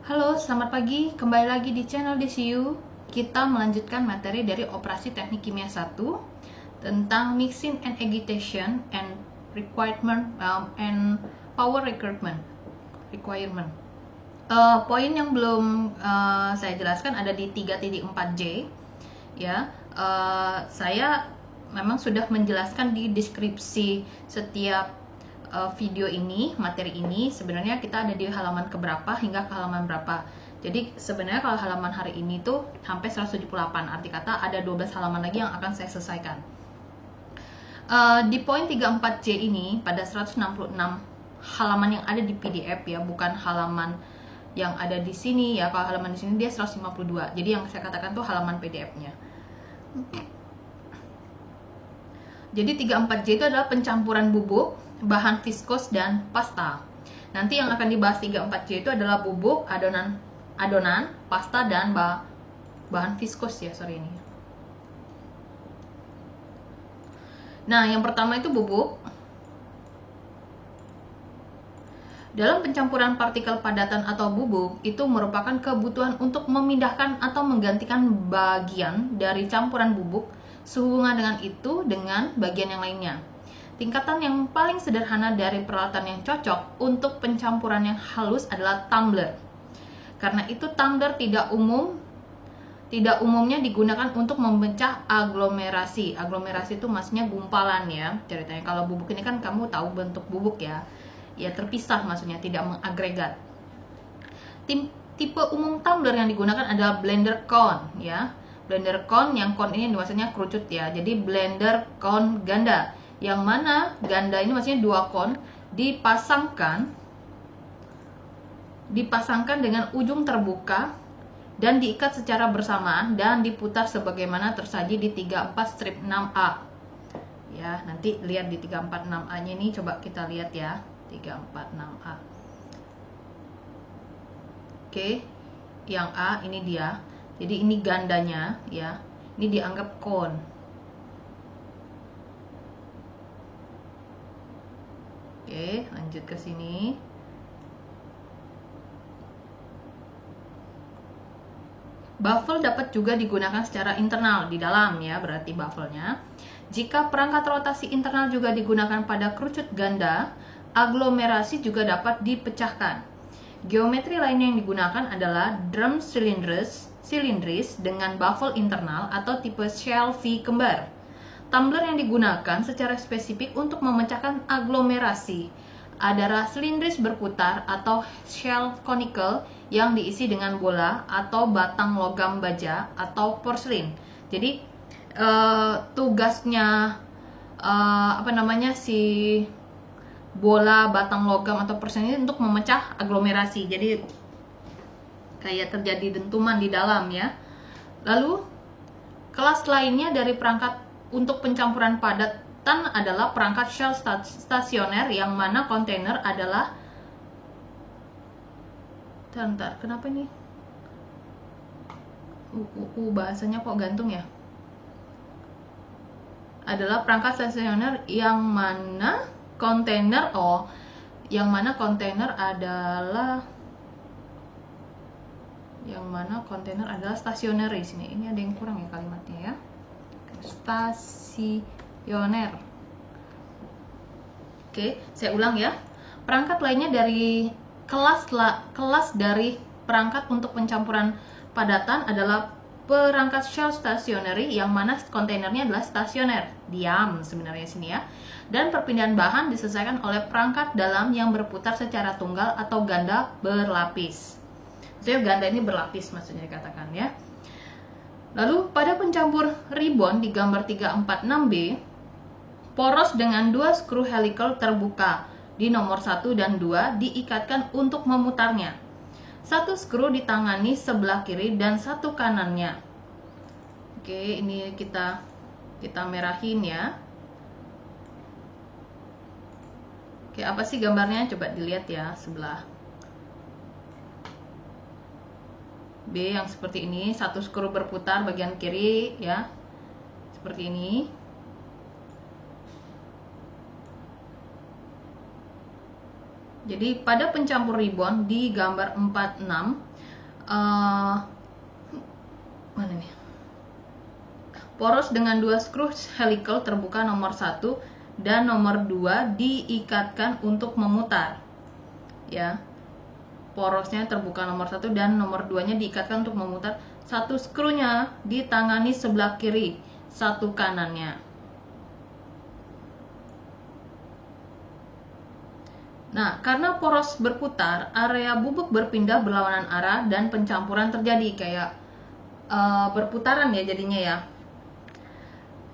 Halo, selamat pagi. Kembali lagi di channel DCU. Kita melanjutkan materi dari operasi teknik kimia 1 tentang mixing and agitation and requirement and power requirement. Poin yang belum saya jelaskan ada di 3.4J. Ya, saya memang sudah menjelaskan di deskripsi setiap video ini, materi ini. Sebenarnya kita ada di halaman keberapa hingga ke halaman berapa. Jadi sebenarnya kalau halaman hari ini tuh sampai 178, arti kata ada 12 halaman lagi yang akan saya selesaikan. Di poin 34J ini pada 166 halaman yang ada di PDF ya, bukan halaman yang ada di sini ya. Kalau halaman di sini dia 152. Jadi yang saya katakan tuh halaman PDF-nya. Jadi 34J itu adalah pencampuran bubuk, bahan viskos dan pasta. Nanti yang akan dibahas 34J itu adalah bubuk, adonan, pasta dan bahan viskos ya, sorry ini. Nah, yang pertama itu bubuk. Dalam pencampuran partikel padatan atau bubuk, itu merupakan kebutuhan untuk memindahkan atau menggantikan bagian dari campuran bubuk sehubungan dengan itu dengan bagian yang lainnya. Tingkatan yang paling sederhana dari peralatan yang cocok untuk pencampuran yang halus adalah tumbler. Karena itu tumbler tidak umumnya digunakan untuk memecah aglomerasi. Aglomerasi itu maksudnya gumpalan ya ceritanya. Kalau bubuk ini kan kamu tahu bentuk bubuk ya. Ya terpisah maksudnya, tidak mengagregat. Tipe umum tumbler yang digunakan adalah blender cone ya. Blender cone, yang cone ini maksudnya kerucut ya. Jadi blender cone ganda, yang mana ganda ini maksudnya dua cone dipasangkan dengan ujung terbuka dan diikat secara bersamaan dan diputar sebagaimana tersaji di 34 strip 6A. Ya, nanti lihat di 346A-nya ini, coba kita lihat ya, 346A. Oke, yang A ini dia. Jadi ini gandanya ya. Ini dianggap cone. Oke, lanjut ke sini. Baffle dapat juga digunakan secara internal di dalam ya, berarti baffle-nya. Jika perangkat rotasi internal juga digunakan pada kerucut ganda, aglomerasi juga dapat dipecahkan. Geometri lainnya yang digunakan adalah drum silindris dengan baffle internal atau tipe shell V kembar. Tumbler yang digunakan secara spesifik untuk memecahkan aglomerasi adalah silindris berputar atau shell conical yang diisi dengan bola atau batang logam baja atau porselin. Jadi tugasnya si bola, batang logam atau porselin ini untuk memecah aglomerasi. Jadi kayak terjadi dentuman di dalam ya. Lalu kelas lainnya dari perangkat untuk pencampuran padatan adalah perangkat shell stasioner, yang mana kontainer adalah Bentar, kenapa ini? Bahasanya kok gantung ya? Adalah perangkat stasioner yang mana kontainer adalah stasioner di sini. Ini ada yang kurang ya kalimatnya ya. Stasioner. Oke, saya ulang ya. Perangkat lainnya dari kelas dari perangkat untuk pencampuran padatan adalah perangkat shell stationary, yang mana kontainernya adalah stasioner, diam sebenarnya sini ya. Dan perpindahan bahan diselesaikan oleh perangkat dalam yang berputar secara tunggal atau ganda berlapis. Jadi ganda ini berlapis maksudnya dikatakan ya. Lalu pada pencampur ribbon di gambar 346B, poros dengan dua skru helical terbuka di nomor 1 dan 2 diikatkan untuk memutarnya. Satu skru ditangani sebelah kiri dan satu kanannya. Oke, ini kita merahin ya. Oke, apa sih gambarnya? Coba dilihat ya sebelah. B yang seperti ini, satu skru berputar bagian kiri ya. Seperti ini. Jadi pada pencampur ribbon di gambar 46, mana nih? Poros dengan 2 skru helical terbuka nomor 1 dan nomor 2 diikatkan untuk memutar. Ya. Porosnya terbuka nomor 1 dan nomor 2-nya diikatkan untuk memutar. Satu skrunya ditangani sebelah kiri, satu kanannya. Nah, karena poros berputar, area bubuk berpindah berlawanan arah dan pencampuran terjadi kayak berputaran ya jadinya ya.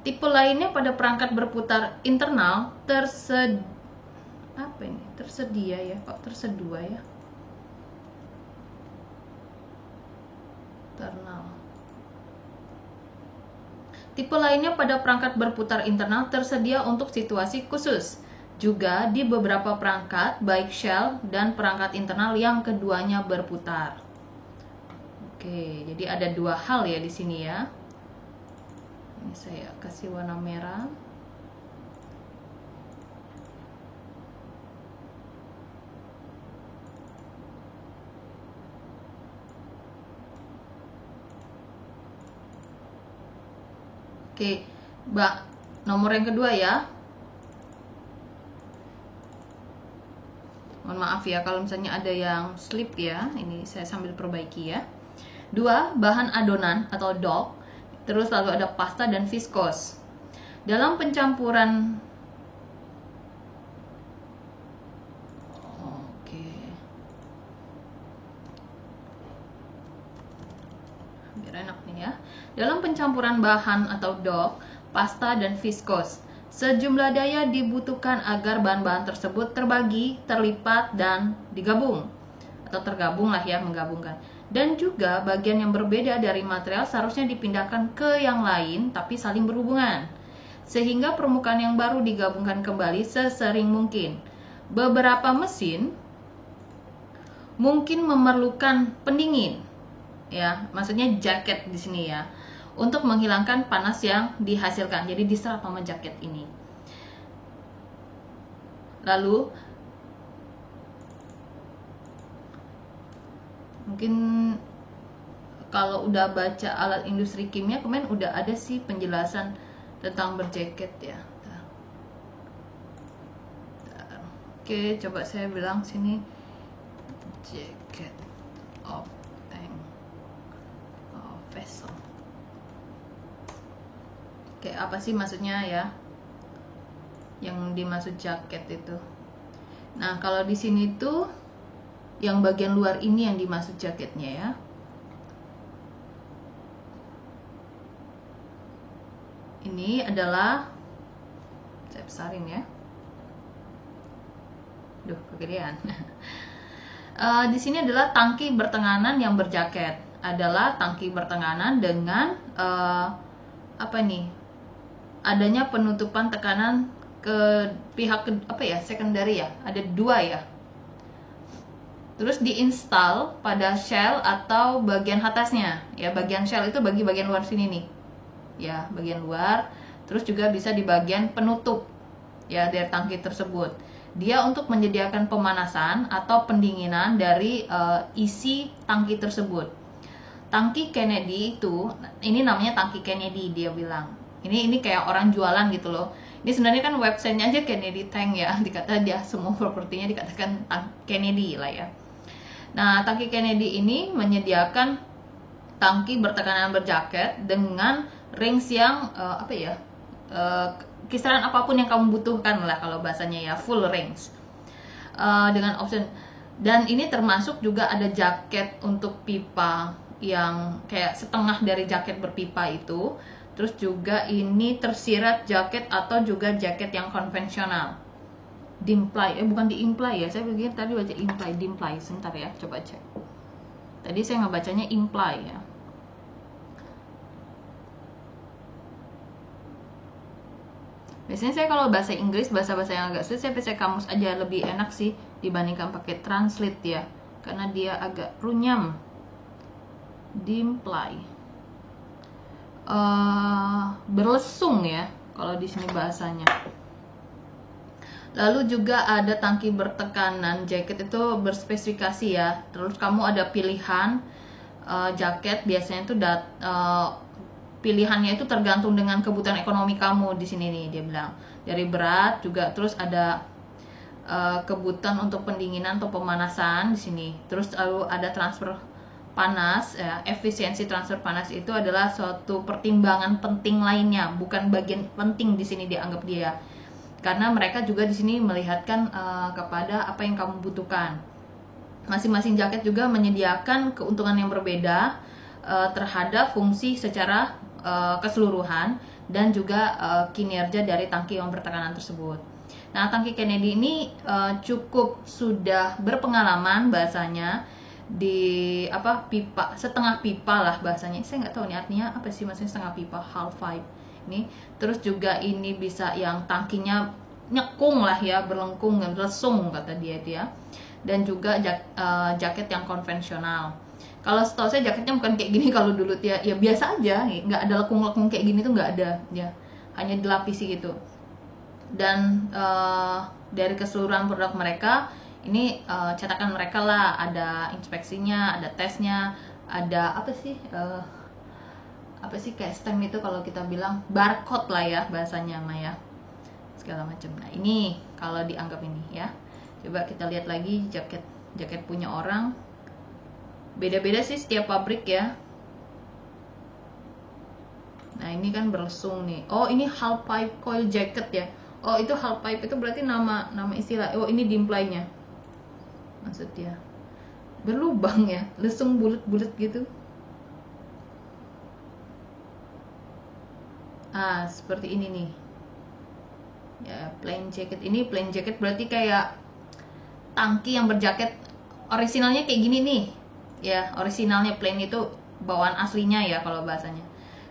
Tipe lainnya pada perangkat berputar internal tersedia ya, kok tersedia ya. Internal. Tipe lainnya pada perangkat berputar internal tersedia untuk situasi khusus. Juga di beberapa perangkat, baik shell dan perangkat internal yang keduanya berputar. Oke, jadi ada dua hal ya di sini ya. Ini saya kasih warna merah. Oke, Mbak, nomor yang kedua ya. Mohon maaf ya kalau misalnya ada yang slip ya. Ini saya sambil perbaiki ya. 2. Bahan adonan atau dough. Terus lalu ada pasta dan viskos. Dalam pencampuran biar enak nih ya. Dalam pencampuran bahan atau dough, pasta dan viskos, sejumlah daya dibutuhkan agar bahan-bahan tersebut terbagi, terlipat, dan digabung. Atau tergabung lah ya, menggabungkan. Dan juga bagian yang berbeda dari material seharusnya dipindahkan ke yang lain tapi saling berhubungan. Sehingga permukaan yang baru digabungkan kembali sesering mungkin. Beberapa mesin mungkin memerlukan pendingin. Ya, maksudnya jaket di sini ya, untuk menghilangkan panas yang dihasilkan. Jadi diserap sama jaket ini. Lalu mungkin kalau udah baca alat industri kimia kemarin udah ada sih penjelasan tentang berjaket ya. Oke, coba saya bilang sini jacket of tank vessel. Oke, apa sih maksudnya ya? Yang dimaksud jaket itu. Nah, kalau di sini tuh yang bagian luar ini yang dimaksud jaketnya ya. Ini adalah, saya besarin ya. Duh, kegedean. Di sini adalah tangki bertenganan yang berjaket. Adalah tangki bertenganan dengan apa nih? Adanya penutupan tekanan ke pihak secondary ya. Ada dua ya. Terus diinstal pada shell atau bagian atasnya. Ya, bagian shell itu bagian luar sini nih. Ya, bagian luar. Terus juga bisa di bagian penutup ya dari tangki tersebut. Dia untuk menyediakan pemanasan atau pendinginan dari isi tangki tersebut. Tangki Kennedy itu, ini namanya tangki Kennedy dia bilang. Ini kayak orang jualan gitu loh. Ini sebenarnya kan websitenya aja Kennedy Tank ya, dikata dia semua propertinya dikatakan Kennedy lah ya. Nah, tangki Kennedy ini menyediakan tangki bertekanan berjaket dengan rings yang kisaran apapun yang kamu butuhkan lah kalau bahasanya ya, full range dengan option. Dan ini termasuk juga ada jaket untuk pipa yang kayak setengah dari jaket berpipa itu. Terus juga ini tersirat jaket atau juga jaket yang konvensional. Dimply, bukan diimply ya, saya pikir tadi baca imply, dimply. Sebentar ya, coba cek. Tadi saya ngebacanya imply ya. Biasanya saya kalau bahasa Inggris, bahasa-bahasa yang agak sulit, saya baca kamus aja lebih enak sih dibandingkan pakai translate ya, karena dia agak runyam. Dimply, berlesung ya kalau di sini bahasanya. Lalu juga ada tangki bertekanan jaket, itu berspesifikasi ya. Terus kamu ada pilihan jaket, biasanya itu pilihannya itu tergantung dengan kebutuhan ekonomi kamu di sini nih, dia bilang. Dari berat juga, terus ada kebutuhan untuk pendinginan atau pemanasan di sini. Terus lalu ada transfer panas, ya, efisiensi transfer panas itu adalah suatu pertimbangan penting lainnya, bukan bagian penting di sini dianggap dia. Karena mereka juga di sini melihatkan kepada apa yang kamu butuhkan. Masing-masing jaket juga menyediakan keuntungan yang berbeda terhadap fungsi secara keseluruhan dan juga kinerja dari tangki yang bertekanan tersebut. Nah, tangki Kennedy ini cukup sudah berpengalaman bahasanya di pipa, setengah pipa lah bahasanya. Saya nggak tahu nih artinya apa sih, maksudnya setengah pipa, half pipe ini. Terus juga ini bisa yang tangkinya nyekung lah ya, berlengkung dan lesung kata dia itu ya. Dan juga jaket yang konvensional. Kalau setahu saya jaketnya bukan kayak gini kalau dulu ya biasa aja, nggak ada lekung-lekung kayak gini tuh, nggak ada ya, hanya dilapisi gitu. Dan dari keseluruhan produk mereka ini cetakan mereka lah, ada inspeksinya, ada tesnya, ada apa sih kayak stem itu kalau kita bilang barcode lah ya bahasanya Maya, segala macam. Nah ini kalau dianggap ini ya. Coba kita lihat lagi jaket punya orang, beda-beda sih setiap pabrik ya. Nah ini kan berlesung nih. Oh ini half pipe coil jacket ya. Oh itu half pipe itu berarti nama istilah. Oh ini dimplainya, maksudnya berlubang ya, lesung bulat-bulat gitu. Seperti ini nih ya, plain jacket. Ini plain jacket berarti kayak tangki yang berjaket orisinalnya kayak gini nih ya, orisinalnya plain itu bawaan aslinya ya kalau bahasanya.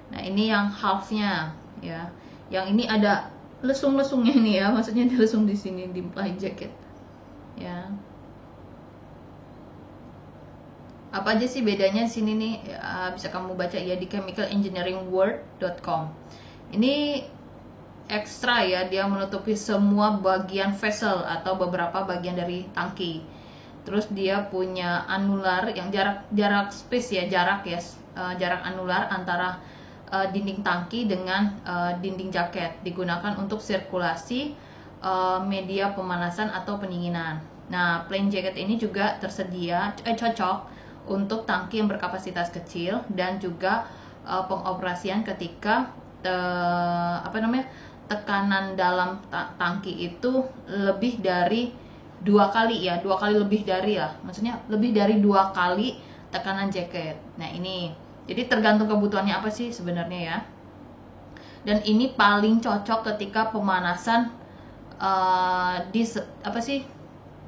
Nah ini yang halfnya ya, yang ini ada lesung-lesungnya nih ya, maksudnya ada lesung di sini di plain jacket ya. Apa aja sih bedanya di sini nih ya, bisa kamu baca ya di chemicalengineeringworld.com. Ini ekstra ya, dia menutupi semua bagian vessel atau beberapa bagian dari tangki. Terus dia punya anular yang jarak space ya, jarak anular antara dinding tangki dengan dinding jaket, digunakan untuk sirkulasi media pemanasan atau pendinginan. Nah, plain jacket ini juga tersedia cocok untuk tangki yang berkapasitas kecil dan juga pengoperasian ketika tekanan dalam tangki itu lebih dari 2 kali ya, 2 kali lebih dari ya, maksudnya lebih dari 2 kali tekanan jaket. Nah ini jadi tergantung kebutuhannya apa sih sebenarnya ya. Dan ini paling cocok ketika pemanasan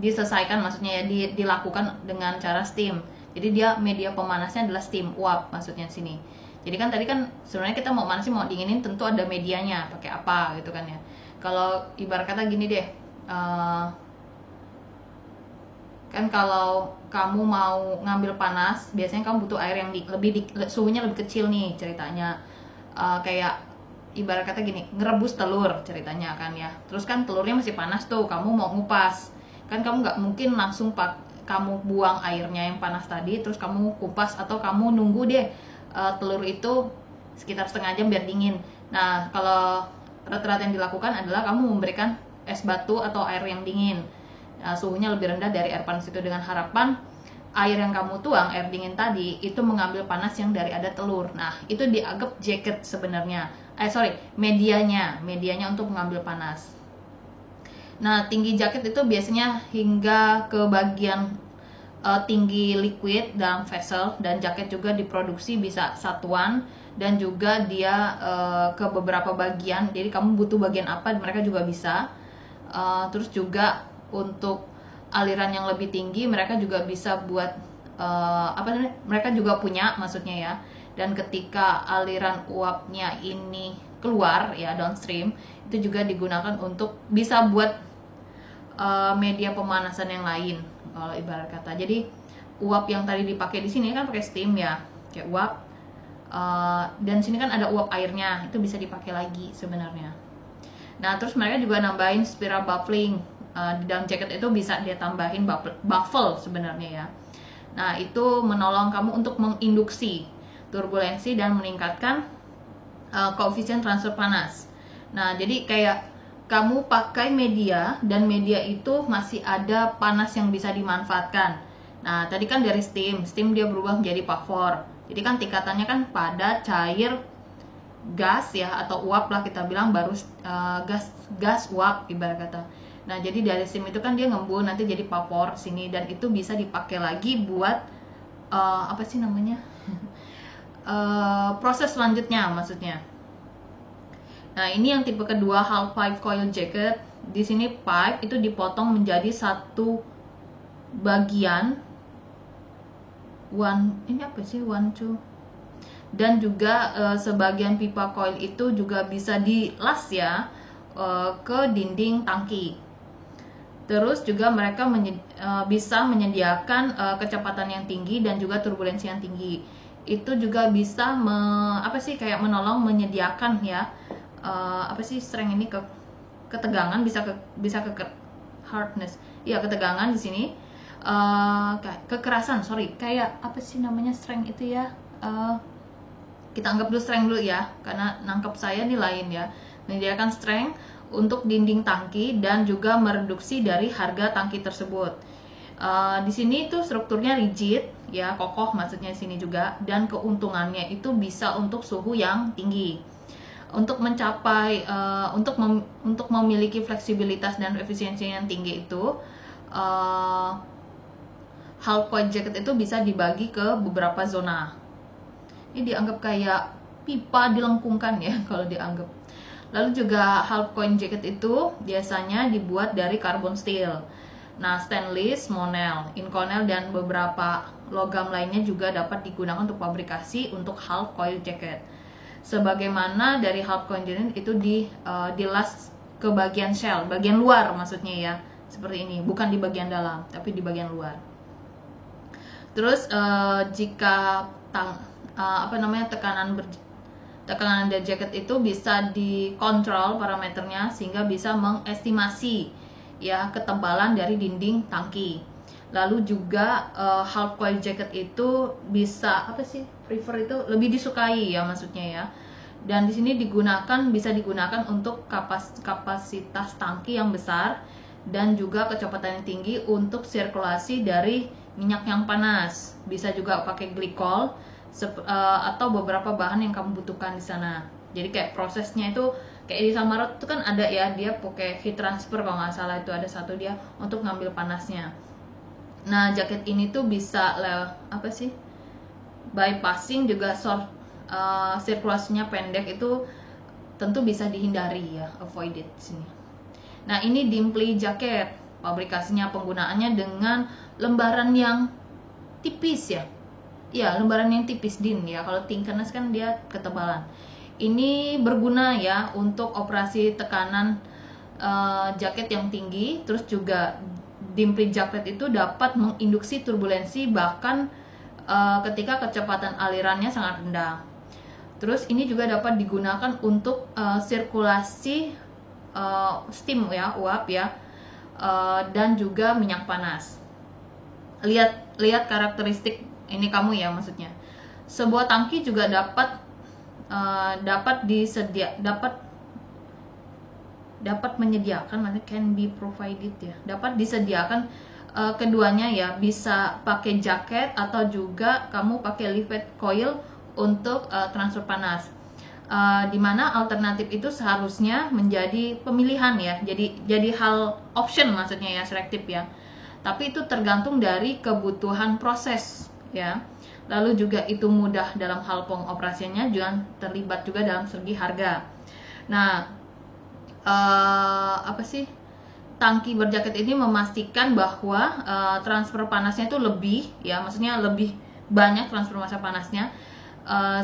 diselesaikan, maksudnya ya dilakukan dengan cara steam. Jadi dia media pemanasnya adalah steam, uap maksudnya sini. Jadi kan tadi kan sebenarnya kita mau manasin mau dinginin tentu ada medianya, pakai apa gitu kan ya. Kalau ibarat kata gini deh, kan kalau kamu mau ngambil panas biasanya kamu butuh air yang suhunya lebih kecil nih ceritanya. Kayak ibarat kata gini, ngerebus telur ceritanya kan ya. Terus kan telurnya masih panas tuh, kamu mau ngupas kan, kamu nggak mungkin langsung kamu buang airnya yang panas tadi terus kamu kupas, atau kamu nunggu deh telur itu sekitar setengah jam biar dingin. Nah kalau rata-rata yang dilakukan adalah kamu memberikan es batu atau air yang dingin, suhunya lebih rendah dari air panas itu, dengan harapan air yang kamu tuang, air dingin tadi itu mengambil panas yang dari ada telur. Nah itu dianggap jaket sebenarnya, medianya untuk mengambil panas. Nah tinggi jaket itu biasanya hingga ke bagian tinggi liquid dalam vessel, dan jaket juga diproduksi bisa satuan dan juga dia ke beberapa bagian. Jadi kamu butuh bagian apa mereka juga bisa. Terus juga untuk aliran yang lebih tinggi mereka juga bisa buat mereka juga punya maksudnya ya. Dan ketika aliran uapnya ini keluar ya downstream, itu juga digunakan untuk bisa buat media pemanasan yang lain kalau ibarat kata. Jadi uap yang tadi dipakai di sini kan pakai steam ya, kayak uap, dan sini kan ada uap airnya, itu bisa dipakai lagi sebenarnya. Nah, terus mereka juga nambahin spiral baffling. Di dalam jaket itu bisa dia tambahin baffle sebenarnya ya. Nah, itu menolong kamu untuk menginduksi turbulensi dan meningkatkan koefisien transfer panas. Nah, jadi kayak kamu pakai media dan media itu masih ada panas yang bisa dimanfaatkan. Nah, tadi kan dari steam dia berubah menjadi vapor. Jadi kan tingkatannya kan padat, cair, gas ya, atau uap lah kita bilang, baru gas uap ibarat kata. Nah, jadi dari steam itu kan dia ngembun nanti jadi vapor sini, dan itu bisa dipakai lagi buat apa sih namanya? Proses selanjutnya maksudnya. Nah, ini yang tipe kedua, half pipe coil jacket. Di sini pipe itu dipotong menjadi satu bagian one two, dan juga sebagian pipa coil itu juga bisa dilas ya ke dinding tangki. Terus juga mereka bisa menyediakan kecepatan yang tinggi dan juga turbulensi yang tinggi. Itu juga bisa kayak menolong menyediakan ya strength ini, ketegangan, bisa ke hardness ya, ketegangan di sini, kekerasan, kayak apa sih namanya strength itu ya, kita anggap dulu strength dulu ya, karena nangkep saya nih lain ya. Menyediakan strength untuk dinding tangki dan juga mereduksi dari harga tangki tersebut. Di sini itu strukturnya rigid ya, kokoh maksudnya di sini juga, dan keuntungannya itu bisa untuk suhu yang tinggi. Untuk mencapai untuk memiliki fleksibilitas dan efisiensi yang tinggi itu, half coil jacket itu bisa dibagi ke beberapa zona. Ini dianggap kayak pipa dilengkungkan ya kalau dianggap. Lalu juga half coil jacket itu biasanya dibuat dari carbon steel. Nah, stainless, monel, inconel, dan beberapa logam lainnya juga dapat digunakan untuk fabrikasi untuk half coil jacket. Sebagaimana dari half coil jacket itu dilas ke bagian shell, bagian luar maksudnya ya, seperti ini, bukan di bagian dalam tapi di bagian luar. Terus jika tekanan dari jaket itu bisa dikontrol parameternya sehingga bisa mengestimasi ya ketebalan dari dinding tangki. Lalu juga half coil jacket itu bisa prefer itu lebih disukai ya maksudnya ya. Dan di sini bisa digunakan untuk kapasitas tangki yang besar dan juga kecepatan yang tinggi untuk sirkulasi dari minyak yang panas. Bisa juga pakai glikol atau beberapa bahan yang kamu butuhkan di sana. Jadi kayak prosesnya itu kayak di Samarot itu kan ada ya, dia pakai heat transfer kalau nggak salah, itu ada satu dia untuk ngambil panasnya. Nah, jaket ini tuh bisa bypassing juga sirkulasinya pendek, itu tentu bisa dihindari ya, avoided sini. Nah, ini Dimpli jaket, pabrikasinya, penggunaannya dengan lembaran yang tipis ya. Ya, lembaran yang tipis din ya. Kalau thickness kan dia ketebalan. Ini berguna ya untuk operasi tekanan jaket yang tinggi. Terus juga Dimpli jaket itu dapat menginduksi turbulensi bahkan ketika kecepatan alirannya sangat rendah. Terus ini juga dapat digunakan untuk sirkulasi steam ya, uap ya, dan juga minyak panas. Lihat karakteristik ini kamu ya, maksudnya sebuah tangki juga dapat menyediakan, maksudnya can be provided ya, dapat disediakan keduanya ya, bisa pakai jaket atau juga kamu pakai liquid coil untuk transfer panas. Dimana alternatif itu seharusnya menjadi pemilihan ya, jadi hal option maksudnya ya, selektif ya, tapi itu tergantung dari kebutuhan proses ya. Lalu juga itu mudah dalam hal pengoperasiannya, juga terlibat juga dalam segi harga. Nah, tangki berjaket ini memastikan bahwa transfer panasnya itu lebih ya, maksudnya lebih banyak transfer massa panasnya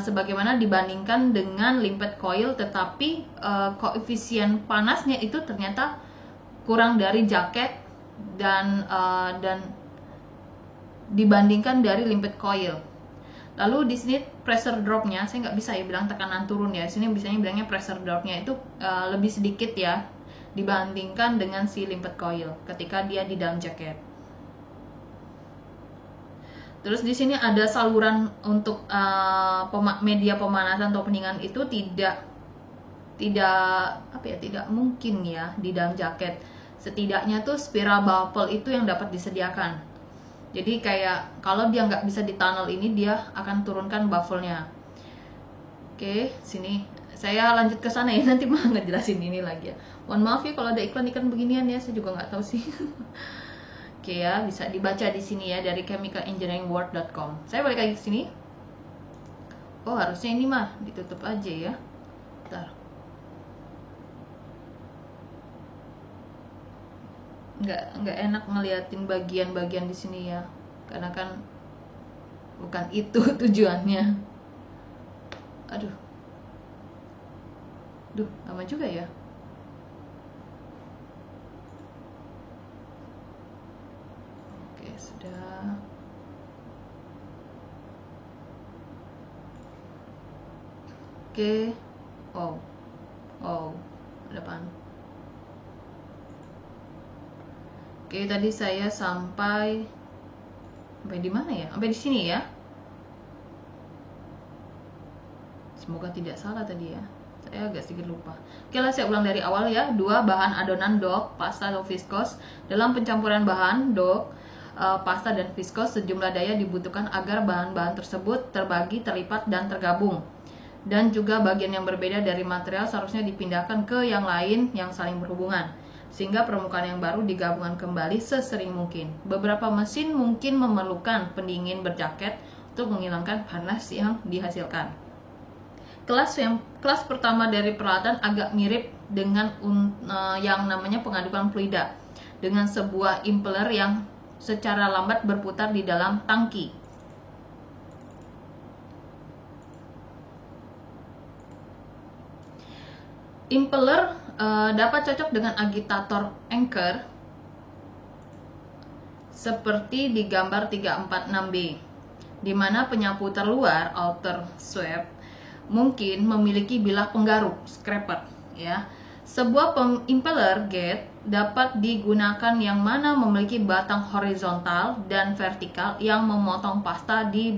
sebagaimana dibandingkan dengan limpet coil, tetapi koefisien panasnya itu ternyata kurang dari jaket dan dibandingkan dari limpet coil. Lalu di sini pressure dropnya, saya nggak bisa ya bilang tekanan turun ya. Di sini biasanya bilangnya pressure dropnya itu lebih sedikit ya dibandingkan dengan si limpet coil ketika dia di dalam jaket. Terus di sini ada saluran untuk media pemanasan atau pendinginan itu tidak mungkin ya di dalam jaket. Setidaknya tuh spiral bubble itu yang dapat disediakan. Jadi kayak kalau dia nggak bisa di tunnel ini, dia akan turunkan baffle-nya. Oke, sini saya lanjut ke sana ya, nanti mah ngejelasin ini lagi ya. Mohon maaf ya kalau ada iklan-iklan beginian ya, saya juga nggak tahu sih. Oke ya, bisa dibaca di sini ya dari chemicalengineeringworld.com. Saya balik lagi ke sini. Oh, harusnya ini mah ditutup aja ya. Bentar. Nggak enak ngeliatin bagian-bagian di sini ya, karena kan bukan itu tujuannya. Aduh, lama juga ya. Oke, sudah. Oke, depan. Oke, tadi saya sampai di mana ya? Sampai di sini ya. Semoga tidak salah tadi ya. Saya agak sedikit lupa. Oke lah, saya ulang dari awal ya. 2. Bahan adonan dough, pasta atau viskos. Dalam pencampuran bahan dough, pasta dan viskos, sejumlah daya dibutuhkan agar bahan-bahan tersebut terbagi, terlipat, dan tergabung. Dan juga bagian yang berbeda dari material seharusnya dipindahkan ke yang lain yang saling berhubungan, sehingga permukaan yang baru digabungkan kembali sesering mungkin. Beberapa mesin mungkin memerlukan pendingin berjaket untuk menghilangkan panas yang dihasilkan. Kelas pertama dari peralatan agak mirip dengan yang namanya pengadukan fluida, dengan sebuah impeller yang secara lambat berputar di dalam tangki. Impeller dapat cocok dengan agitator anchor seperti di gambar 346B, di mana penyapu terluar outer sweep mungkin memiliki bilah penggaruk scraper ya. Sebuah impeller gate dapat digunakan yang mana memiliki batang horizontal dan vertikal yang memotong pasta di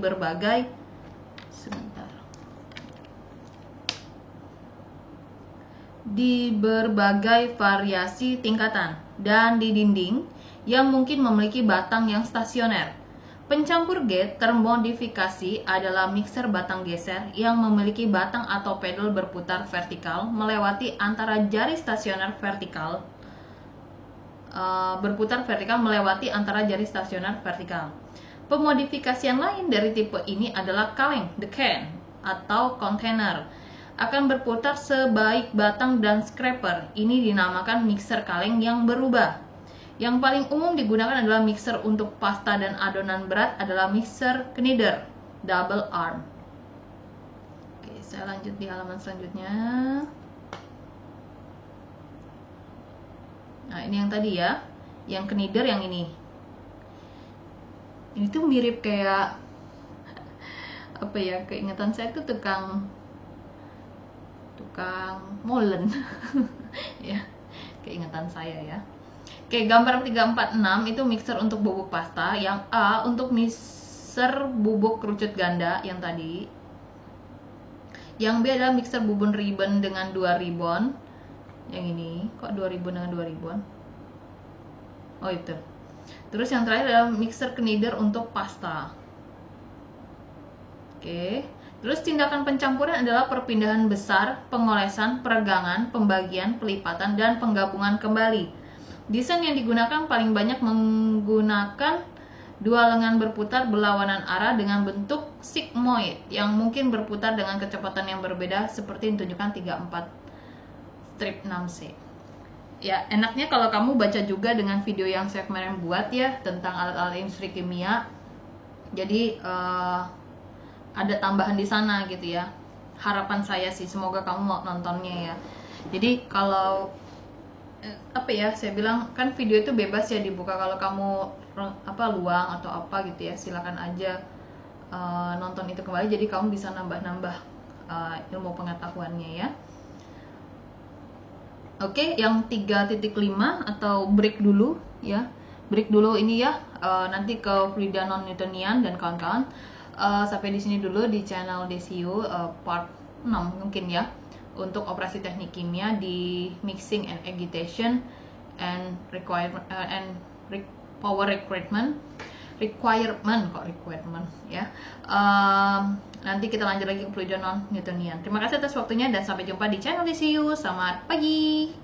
berbagai variasi tingkatan, dan di dinding yang mungkin memiliki batang yang stasioner. Pencampur gate termodifikasi adalah mixer batang geser yang memiliki batang atau pedal berputar vertikal melewati antara jari stasioner vertikal Pemodifikasian lain dari tipe ini adalah kaleng, the can, atau container, akan berputar sebaik batang dan scraper. Ini dinamakan mixer kaleng yang berubah. Yang paling umum digunakan adalah mixer untuk pasta dan adonan berat adalah mixer knider double arm. Oke, saya lanjut di halaman selanjutnya. Nah, ini yang tadi ya, yang knider yang ini. Ini tuh mirip kayak apa ya? Keingetan saya tuh tukang molen. Ya, keingetan saya ya. Oke, gambar 346 itu mixer untuk bubuk pasta, yang A untuk mixer bubuk kerucut ganda yang tadi. Yang B adalah mixer bubun ribbon dengan 2 ribbon. Yang ini, kok 2 ribbon dengan 2 ribbon? Oh, itu. Terus yang terakhir adalah mixer knider untuk pasta. Oke. Terus tindakan pencampuran adalah perpindahan besar, pengolesan, peregangan, pembagian, pelipatan, dan penggabungan kembali. Desain yang digunakan paling banyak menggunakan 2 lengan berputar berlawanan arah dengan bentuk sigmoid yang mungkin berputar dengan kecepatan yang berbeda seperti ditunjukkan 34 strip 6C. Ya, enaknya kalau kamu baca juga dengan video yang saya kemarin buat ya tentang alat-alat industri kimia. Jadi ada tambahan di sana gitu ya. Harapan saya sih semoga kamu mau nontonnya ya. Jadi kalau saya bilang kan video itu bebas ya dibuka, kalau kamu luang atau apa gitu ya, silakan aja nonton itu kembali, jadi kamu bisa nambah-nambah ilmu pengetahuannya ya. Oke, yang 3.5 atau break dulu ya. Break dulu ini ya, nanti ke fluida non-Newtonian dan kawan-kawan. Sampai di sini dulu di channel DCU part 6 mungkin ya, untuk operasi teknik kimia di mixing and agitation and power requirement ya. Nanti kita lanjut lagi ke fluida non-Newtonian. Terima kasih atas waktunya dan sampai jumpa di channel DCU. Selamat pagi.